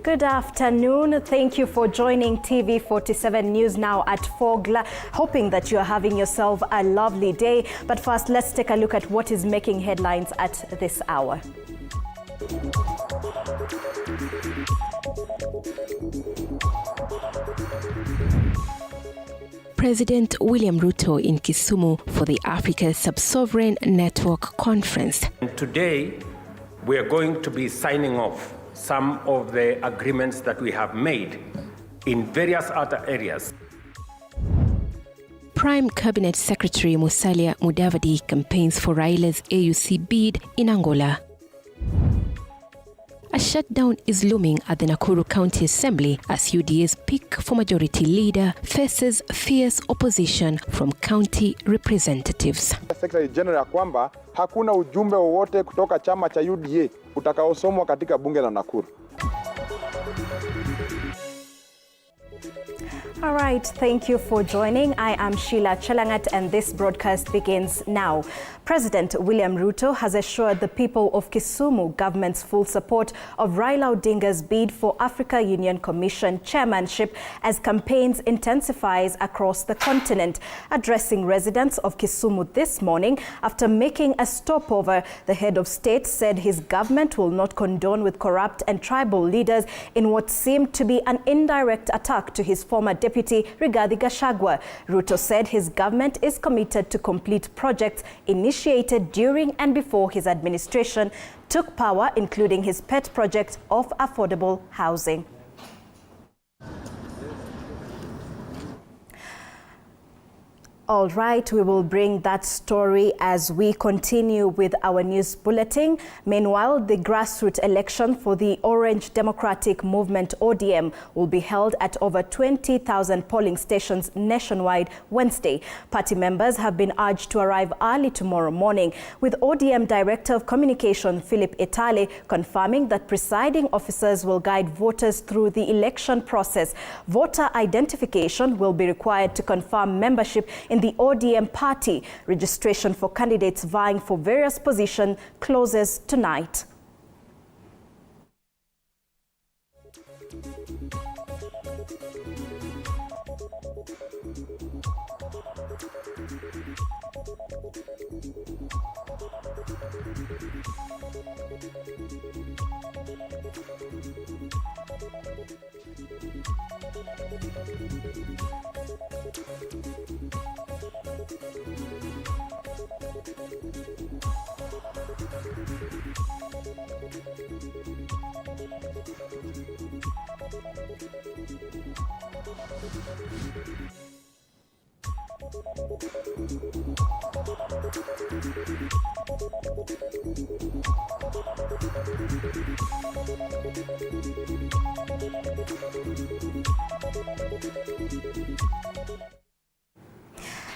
Good afternoon. Thank you for joining TV47 News now at 4, hoping that you're having yourself a lovely day. But first, let's take a look at what is making headlines at this hour. President William Ruto in Kisumu for the Africa Sub-Sovereign Network Conference. Today, we are going to be signing off some of the agreements that we have made in various other areas. Prime Cabinet Secretary Musalia Mudavadi campaigns for Raila's AUC bid in Angola. A shutdown is looming at the Nuru County Assembly as UDA's pick for majority leader faces fierce opposition from county representatives. Secretary General kwamba hakuna ujumbe wowote kutoka chama cha UDA utakaosomwa katika bunge la Nakuru. All right, thank you for joining. I am Sheila Chelangat and this broadcast begins now. President William Ruto has assured the people of Kisumu government's full support of Raila Odinga's bid for Africa Union Commission chairmanship as campaigns intensifies across the continent. Addressing residents of Kisumu this morning after making a stopover, the head of state said his government will not condone with corrupt and tribal leaders in what seemed to be an indirect attack to his former Deputy Rigathi Gachagua. Ruto said his government is committed to complete projects initiated during and before his administration took power, including his pet project of affordable housing. All right, we will bring that story as we continue with our news bulletin. Meanwhile, the grassroots election for the Orange Democratic Movement ODM will be held at over 20,000 polling stations nationwide Wednesday. Party members have been urged to arrive early tomorrow morning, with ODM Director of Communication Philip Etale confirming that presiding officers will guide voters through the election process. Voter identification will be required to confirm membership in the ODM party. Registration for candidates vying for various positions closes tonight.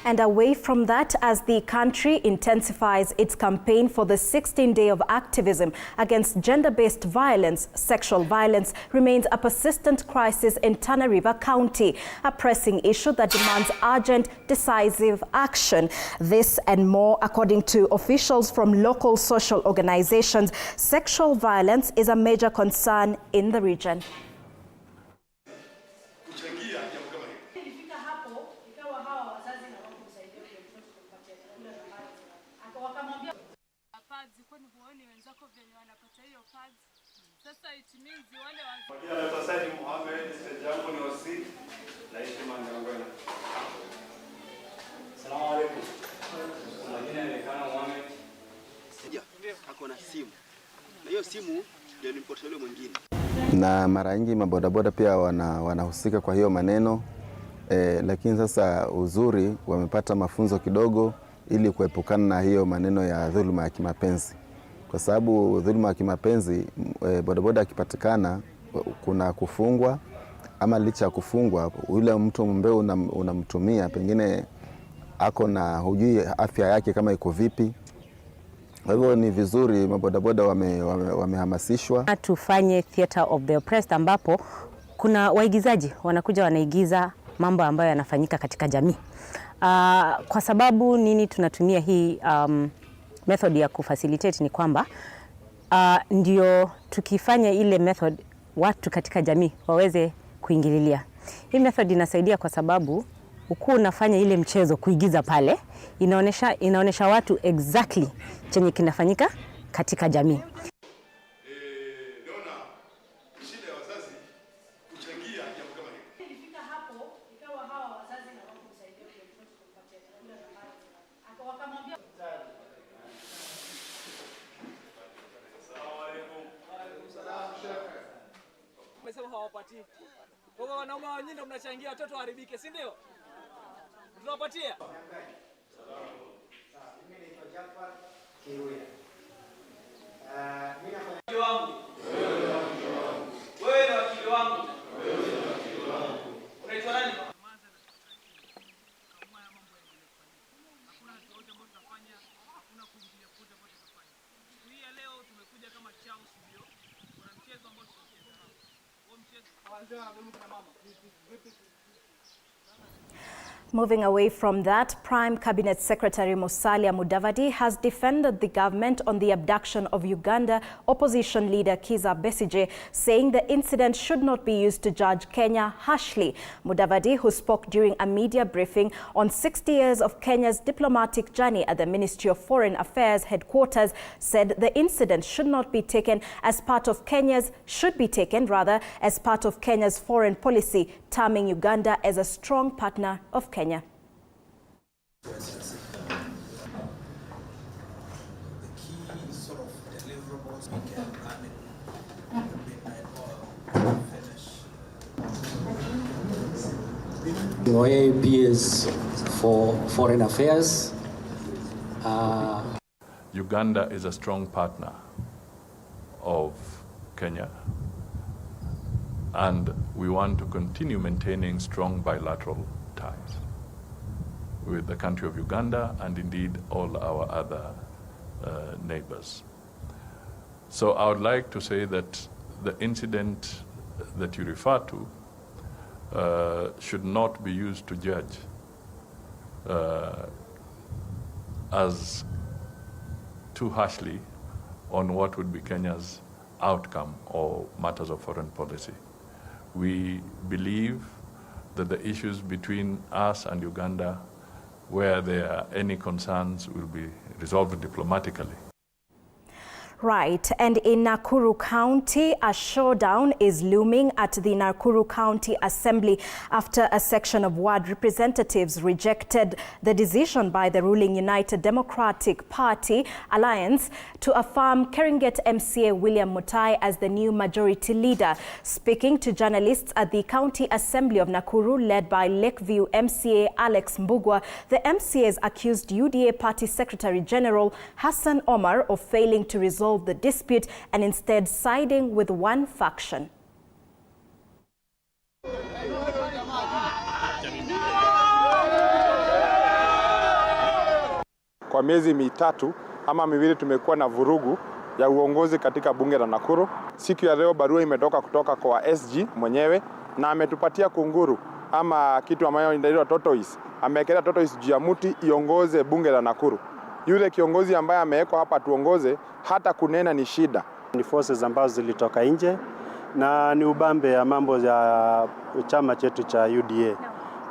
And away from that, as the country intensifies its campaign for the 16th day of activism against gender-based violence, sexual violence remains a persistent crisis in Tana River County, a pressing issue that demands urgent, decisive action. This and more, according to officials from local social organizations, sexual violence is a major concern in the region. Na mara nyingi mabodaboda pia wanahusika kwa hiyo maneno, lakini sasa uzuri wamepata mafunzo kidogo ili kuepukana na hiyo maneno ya dhuluma ya kimapenzi. Kwa sababu dhuluma ya kimapenzi, bodaboda akipatikana kuna kufungwa, ama licha ya kufungwa yule mtu ambaye unamtumia pengine ako na hujui afya yake kama iko vipi. Kwa hivyo ni vizuri mabodaboda wamehamasishwa. Tufanye theater of the oppressed, ambapo kuna waigizaji wanakuja wanaigiza mambo ambayo yanafanyika katika jamii. Kwa sababu nini tunatumia hii method ya kufacilitate ni kwamba ndio tukifanya ile method watu katika jamii waweze kuingililia. Hii method inasaidia kwa sababu ukuu unafanya ile mchezo kuigiza pale, inaonesha watu exactly chenye kinafanyika katika jamii. Umesema hawapati. Kwa hiyo wanaume wenyewe ndio mnachangia watoto waharibike, si ndio? Tunawapatia. Wewe na wakili wangu. Unaitwa nani? Moving away from that, Prime Cabinet Secretary Musalia Mudavadi has defended the government on the abduction of Uganda opposition leader Kisii Besigye, saying the incident should not be used to judge Kenya harshly. Mudavadi, who spoke during a media briefing on 60 years of Kenya's diplomatic journey at the Ministry of Foreign Affairs headquarters, said the incident should be taken as part of Kenya's foreign policy, terming Uganda as a strong partner of Kenya. The OAP is for foreign affairs. Uganda is a strong partner of Kenya, and we want to continue maintaining strong bilateral ties with the country of Uganda and indeed all our other neighbors. So I would like to say that the incident that you refer to should not be used to judge as too harshly on what would be Kenya's outcome or matters of foreign policy. We believe that the issues between us and Uganda, where there are any concerns, will be resolved diplomatically. Right, and in Nakuru County, a showdown is looming at the Nakuru County Assembly after a section of ward representatives rejected the decision by the ruling United Democratic Party Alliance to affirm Keringet MCA William Mutai as the new majority leader. Speaking to journalists at the County Assembly of Nakuru, led by Lakeview MCA Alex Mbugwa, the MCAs accused UDA Party Secretary General Hassan Omar of failing to resolve the dispute and instead siding with one faction. Kwa miezi mitatu ama miwili tumekuwa na vurugu ya uongozi katika bunge la Nakuru. Siku ya leo barua imetoka kutoka kwa SG mwenyewe na ametupatia kunguru ama kitu ambayo inaitwa tortoise. Amekelea tortoise juu ya mti iongoze bunge la Nakuru. Yule kiongozi ambaye amewekwa hapa tuongoze hata kunena ni shida. Ni forces ambazo zilitoka nje na ni ubambe ya mambo ya chama chetu cha UDA.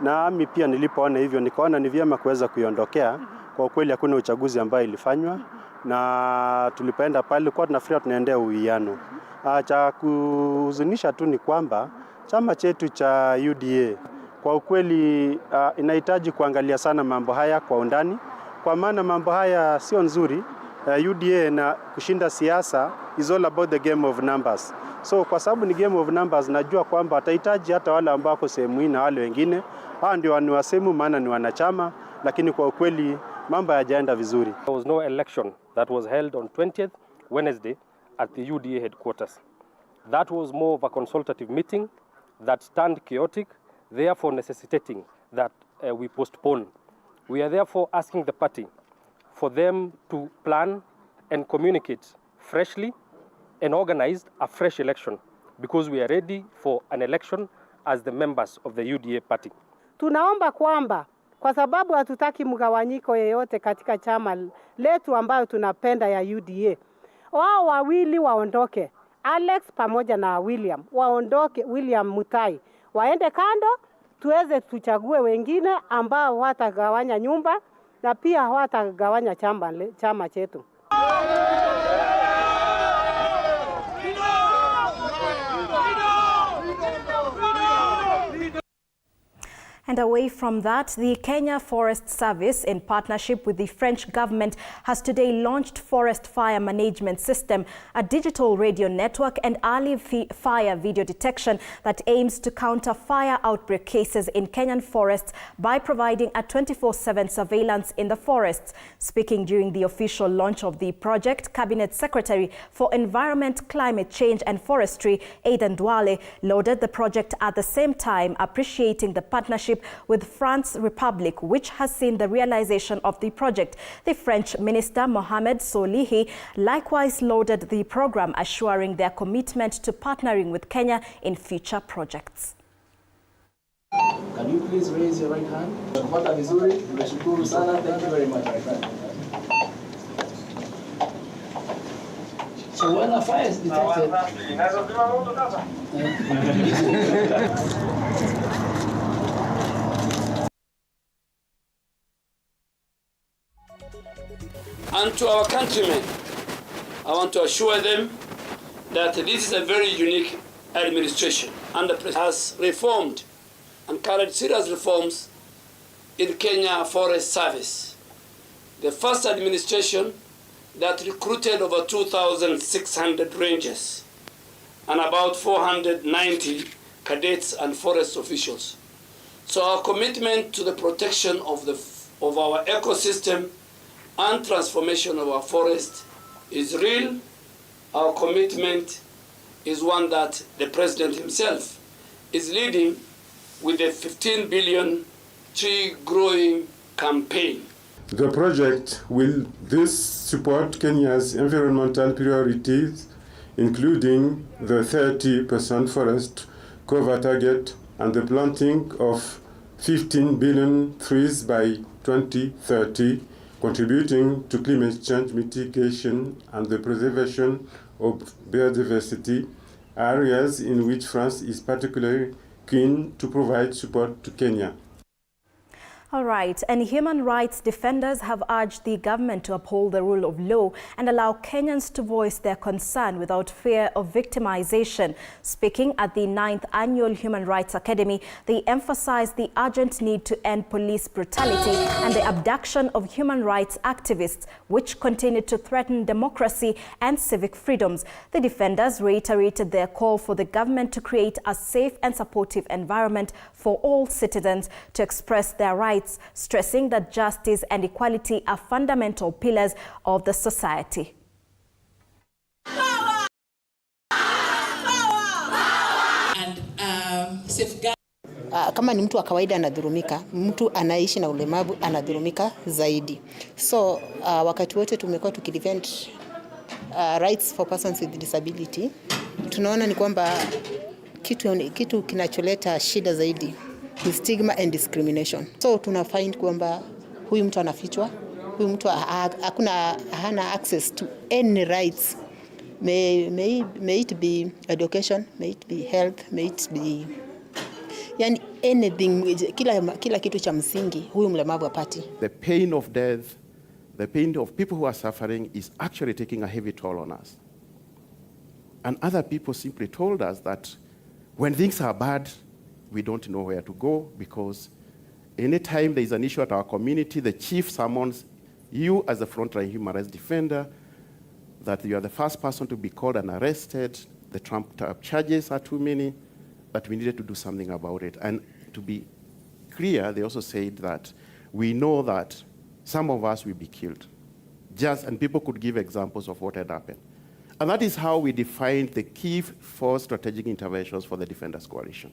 Na mimi pia nilipoona hivyo nikaona ni vyema kuweza kuiondokea. Kwa kweli hakuna uchaguzi ambao ilifanywa na tulipoenda pale kwa tunafikiria tunaendea uwiano. Cha kuhuzunisha tu ni kwamba chama chetu cha UDA kwa ukweli inahitaji kuangalia sana mambo haya kwa undani. Kwa maana mambo haya sio nzuri. UDA na kushinda siasa is all about the game of numbers. So kwa sababu ni game of numbers, najua kwamba atahitaji hata wale ambao wako sehemu hii na wale wengine. Hao ndio waniwasemu maana ni wanachama, lakini kwa ukweli mambo hayajaenda vizuri. There was no election that was held on 20th Wednesday at the UDA headquarters. That was more of a consultative meeting that turned chaotic, therefore necessitating that we postpone. We are therefore asking the party for them to plan and communicate freshly and organize a fresh election because we are ready for an election as the members of the UDA party. Tunaomba kwamba kwa sababu hatutaki mgawanyiko yeyote katika chama letu ambayo tunapenda ya UDA, wao wawili waondoke Alex pamoja na William waondoke, William Mutai waende kando, tuweze tuchague wengine ambao watagawanya nyumba na pia watagawanya chama chetu. And away from that, the Kenya Forest Service, in partnership with the French government, has today launched Forest Fire Management System, a digital radio network and early fire video detection that aims to counter fire outbreak cases in Kenyan forests by providing a 24/7 surveillance in the forests. Speaking during the official launch of the project, Cabinet Secretary for Environment, Climate Change and Forestry, Aidan Duale, lauded the project at the same time appreciating the partnership with France Republic, which has seen the realization of the project. The French Minister Mohamed Solihi likewise lauded the program, assuring their commitment to partnering with Kenya in future projects. Can you please raise your right hand? Thank you very much. So when a fire is detected, and to our countrymen, I want to assure them that this is a very unique administration, and the President has reformed and carried serious reforms in Kenya Forest Service. The first administration that recruited over 2,600 rangers and about 490 cadets and forest officials. So our commitment to the protection of our ecosystem and transformation of our forest is real. Our commitment is one that the President himself is leading with the 15 billion tree growing campaign. The project will support Kenya's environmental priorities, including the 30% forest cover target and the planting of 15 billion trees by 2030, contributing to climate change mitigation and the preservation of biodiversity, areas in which France is particularly keen to provide support to Kenya. All right, and human rights defenders have urged the government to uphold the rule of law and allow Kenyans to voice their concern without fear of victimization. Speaking at the 9th Annual Human Rights Academy, they emphasized the urgent need to end police brutality and the abduction of human rights activists, which continue to threaten democracy and civic freedoms. The defenders reiterated their call for the government to create a safe and supportive environment for all citizens to express their rights, stressing that justice and equality are fundamental pillars of the society. Kama ni mtu wa kawaida anadhulumika, mtu anaishi na ulemavu anadhulumika zaidi. So wakati wote tumekuwa tukidefend rights for persons with disability, tunaona ni kwamba kitu kinacholeta shida zaidi ni stigma and discrimination. So tuna find kwamba huyu mtu anafichwa, huyu mtu hana access to any rights. May it be education, may it be health, may it be yani anything, kila kitu cha msingi huyu mlemavu apati. The pain of death, the pain of people who are suffering is actually taking a heavy toll on us. And other people simply told us that when things are bad, we don't know where to go, because anytime there is an issue at our community, the chief summons you as a frontline human rights defender, that you are the first person to be called and arrested, the trumped-up charges are too many, that we needed to do something about it. And to be clear, they also said that we know that some of us will be killed. And people could give examples of what had happened. And that is how we defined the key 4 strategic interventions for the Defenders Coalition.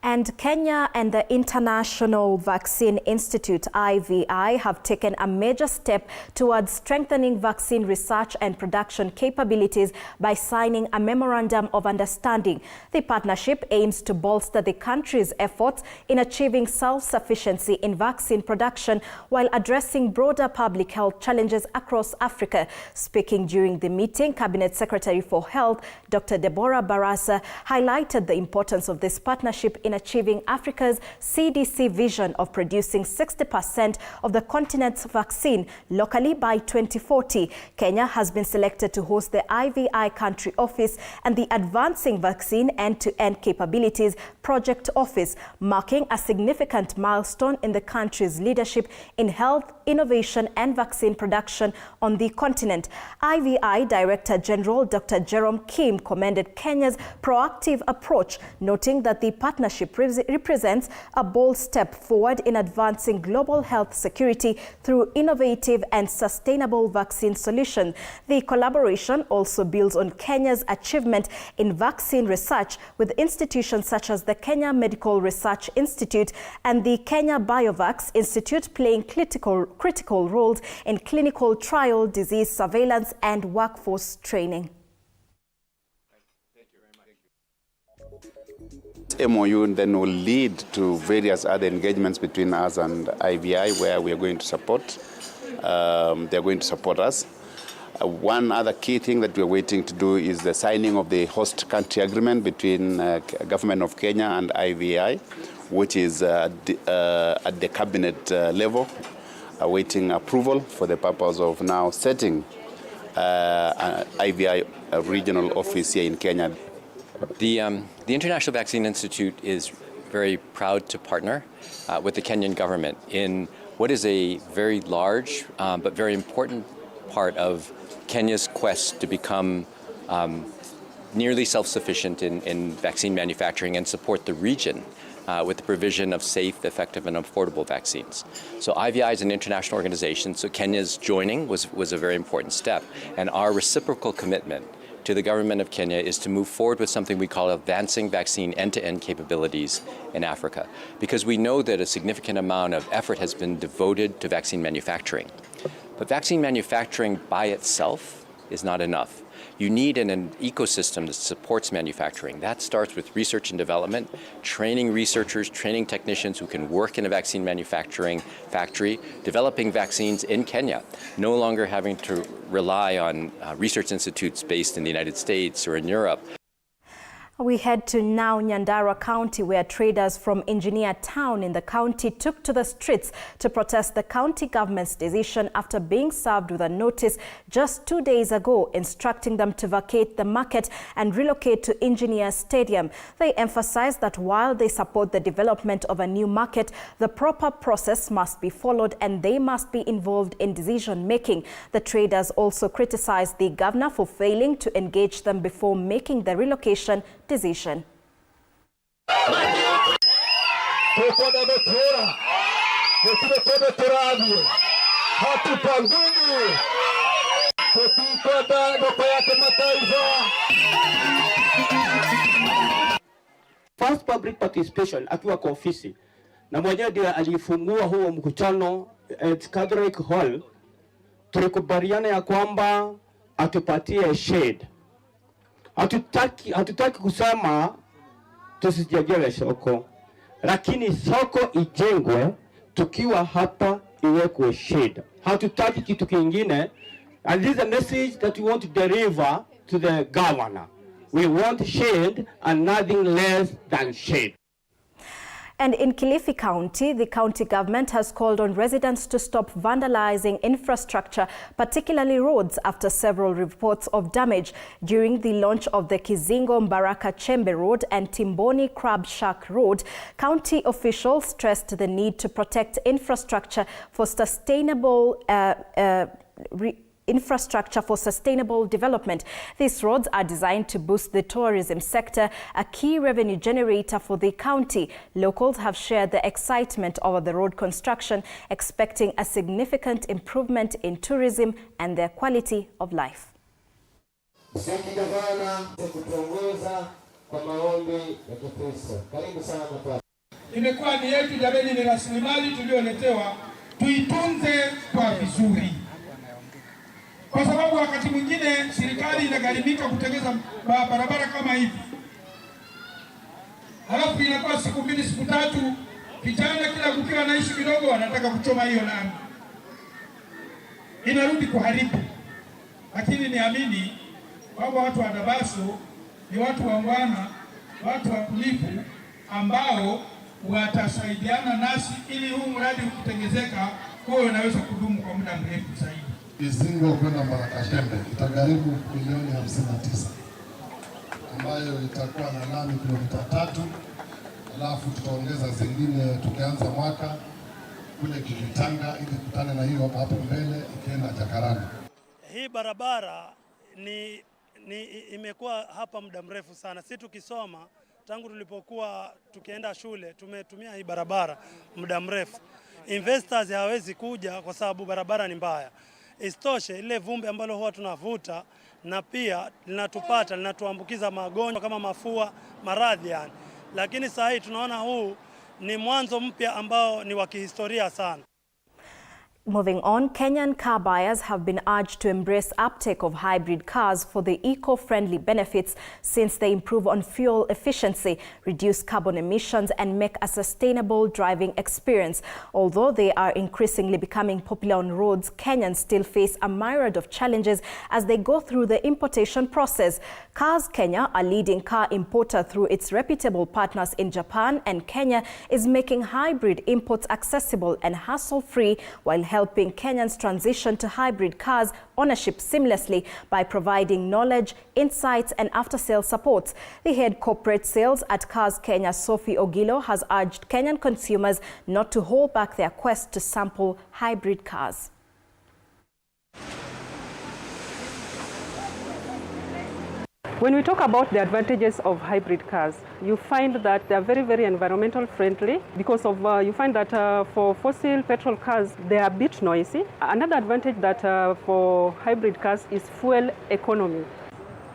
And Kenya and the International Vaccine Institute, IVI, have taken a major step towards strengthening vaccine research and production capabilities by signing a memorandum of understanding. The partnership aims to bolster the country's efforts in achieving self-sufficiency in vaccine production while addressing broader public health challenges across Africa. Speaking during the meeting, Cabinet Secretary for Health, Dr. Deborah Barasa, highlighted the importance of this partnership in achieving Africa's CDC vision of producing 60% of the continent's vaccine locally by 2040. Kenya has been selected to host the IVI country office and the Advancing Vaccine End-to-End Capabilities Project Office, marking a significant milestone in the country's leadership in health, innovation and vaccine production on the continent. IVI Director General Dr. Jerome Kim commended Kenya's proactive approach, noting that the partnership represents a bold step forward in advancing global health security through innovative and sustainable vaccine solutions. The collaboration also builds on Kenya's achievement in vaccine research, with institutions such as the Kenya Medical Research Institute and the Kenya BioVax Institute playing critical roles in clinical trial, disease surveillance and workforce training. MOU then will lead to various other engagements between us and IVI, where we are going to support. They are going to support us. One other key thing that we are waiting to do is the signing of the host country agreement between Government of Kenya and IVI, which is at the cabinet level, awaiting approval for the purpose of now setting IVI regional office here in Kenya. The International Vaccine Institute is very proud to partner with the Kenyan government in what is a very large but very important part of Kenya's quest to become nearly self-sufficient in vaccine manufacturing and support the region with the provision of safe, effective and affordable vaccines. So IVI is an international organization, so Kenya's joining was a very important step, and our reciprocal commitment to the government of Kenya is to move forward with something we call advancing vaccine end-to-end capabilities in Africa, because we know that a significant amount of effort has been devoted to vaccine manufacturing. But vaccine manufacturing by itself is not enough. You need an ecosystem that supports manufacturing. That starts with research and development, training researchers, training technicians who can work in a vaccine manufacturing factory, developing vaccines in Kenya, no longer having to rely on research institutes based in the United States or in Europe. We head to now Nyandarua County, where traders from Engineer Town in the county took to the streets to protest the county government's decision after being served with a notice just 2 days ago instructing them to vacate the market and relocate to Engineer Stadium. They emphasized that while they support the development of a new market, the proper process must be followed and they must be involved in decision making. The traders also criticized the governor for failing to engage them before making the relocation decision. First public participation akiwa kwa ofisi na mwenyewe ndiye alifungua huo mkutano at Catholic Hall. Tulikubaliana ya kwamba atupatie shade. Hatutaki kusema tusijengele soko, lakini soko ijengwe tukiwa hapa, iwekwe shade. Hatutaki kitu kingine, and this is a message that we want to deliver to the governor. We want shade and nothing less than shade. And in Kisii County, the county government has called on residents to stop vandalizing infrastructure, particularly roads, after several reports of damage during the launch of the Kizingo Mbaraka Chembe Road and Timboni Crab Shack Road. County officials stressed the need to protect infrastructure for sustainable development. These roads are designed to boost the tourism sector, a key revenue generator for the county. Locals have shared the excitement over the road construction, expecting a significant improvement in tourism and their quality of life. kwa maombi ya Kikristo. Karibu sana kwa. Imekuwa ni yetu jameni, ni rasilimali tulioletewa, tuitunze kwa vizuri. Kwa sababu wakati mwingine serikali inagharimika kutengeneza barabara kama hivi. Halafu inakuwa siku 2 siku 3, vijana kila kukiwa naishi kidogo wanataka kuchoma hiyo lami. Inarudi kuharibu. Lakini niamini kwamba watu wa Dabaso ni watu waungwana, watu watulivu ambao watasaidiana nasi ili huu mradi ukitengezeka kwa unaweza kudumu kwa muda mrefu zaidi. Kizingo kwenda Mbarakashembe itagharimu milioni 59 ambayo itakuwa na lami kilomita 3, alafu tutaongeza zingine tukianza mwaka kule Kivitanga ili kutane na hiyo hapo mbele ikienda Jakaranda. Hii barabara imekuwa hapa muda mrefu sana. Sisi tukisoma tangu tulipokuwa tukienda shule tumetumia hii barabara muda mrefu. Investors hawezi kuja kwa sababu barabara ni mbaya. Isitoshe ile vumbi ambalo huwa tunavuta na pia linatuambukiza magonjwa kama mafua, maradhi yani. Lakini sasa hii tunaona huu ni mwanzo mpya ambao ni wa kihistoria sana. Moving on, Kenyan car buyers have been urged to embrace uptake of hybrid cars for the eco-friendly benefits since they improve on fuel efficiency, reduce carbon emissions and make a sustainable driving experience. Although they are increasingly becoming popular on roads, Kenyans still face a myriad of challenges as they go through the importation process. Cars Kenya, a leading car importer through its reputable partners in Japan and Kenya, is making hybrid imports accessible and hassle-free while helping Kenyans transition to hybrid cars ownership seamlessly by providing knowledge, insights and after-sale support. The head corporate sales at Cars Kenya, Sophie Ogilo, has urged Kenyan consumers not to hold back their quest to sample hybrid cars. When we talk about the advantages of hybrid cars, you find that they are very, very environmental friendly because of you find that for fossil petrol cars, they are a bit noisy. Another advantage that for hybrid cars is fuel economy.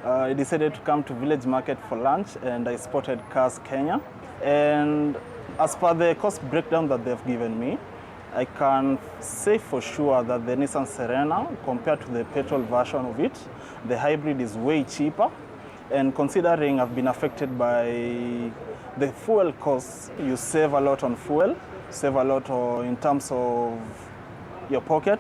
I decided to come to Village Market for lunch and I spotted Cars Kenya. And as per the cost breakdown that they've given me, I can say for sure that the Nissan Serena, compared to the petrol version of it, the hybrid is way cheaper. And considering I've been affected by the fuel costs, you save a lot on fuel, save a lot in terms of your pocket.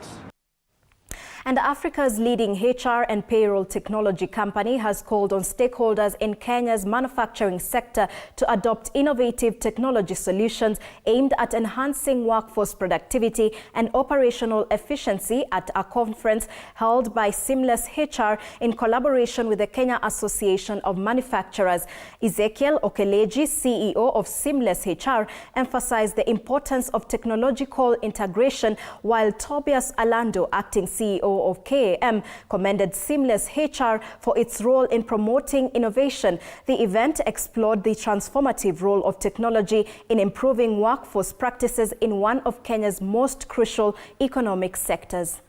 And Africa's leading HR and payroll technology company has called on stakeholders in Kenya's manufacturing sector to adopt innovative technology solutions aimed at enhancing workforce productivity and operational efficiency at a conference held by Seamless HR in collaboration with the Kenya Association of Manufacturers. Ezekiel Okeleji, CEO of Seamless HR, emphasized the importance of technological integration, while Tobias Alando, acting CEO of KAM, commended Seamless HR for its role in promoting innovation. The event explored the transformative role of technology in improving workforce practices in one of Kenya's most crucial economic sectors.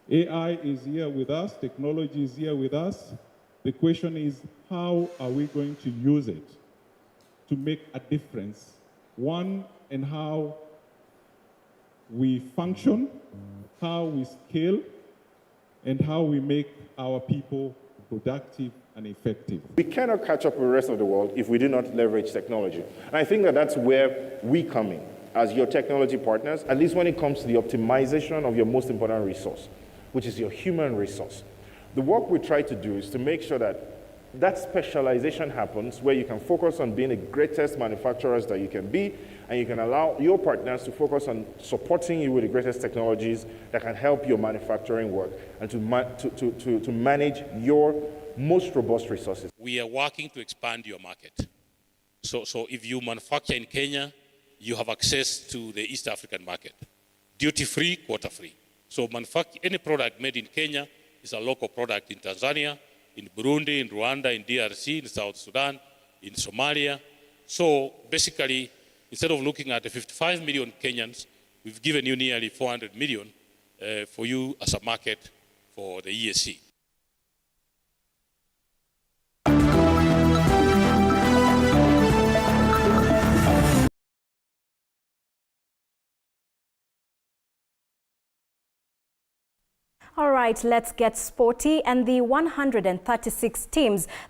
AI is here with us, technology is here with us. The question is, how are we going to use it to make a difference? One, in how we function, how we scale, and how we make our people productive and effective. We cannot catch up with the rest of the world if we do not leverage technology. And I think that that's where we come in as your technology partners, at least when it comes to the optimization of your most important resource, which is your human resource. The work we try to do is to make sure that that specialization happens where you can focus on being the greatest manufacturers that you can be, and you can allow your partners to focus on supporting you with the greatest technologies that can help your manufacturing work and to manage your most robust resources. We are working to expand your market. So if you manufacture in Kenya, you have access to the East African market. Duty-free, quota-free. So any product made in Kenya is a local product in Tanzania, in Burundi, in Rwanda, in DRC, in South Sudan, in Somalia. So basically, instead of looking at the 55 million Kenyans, we've given you nearly 400 million for you as a market for the ESC. All right, let's get sporty. And the 136 teams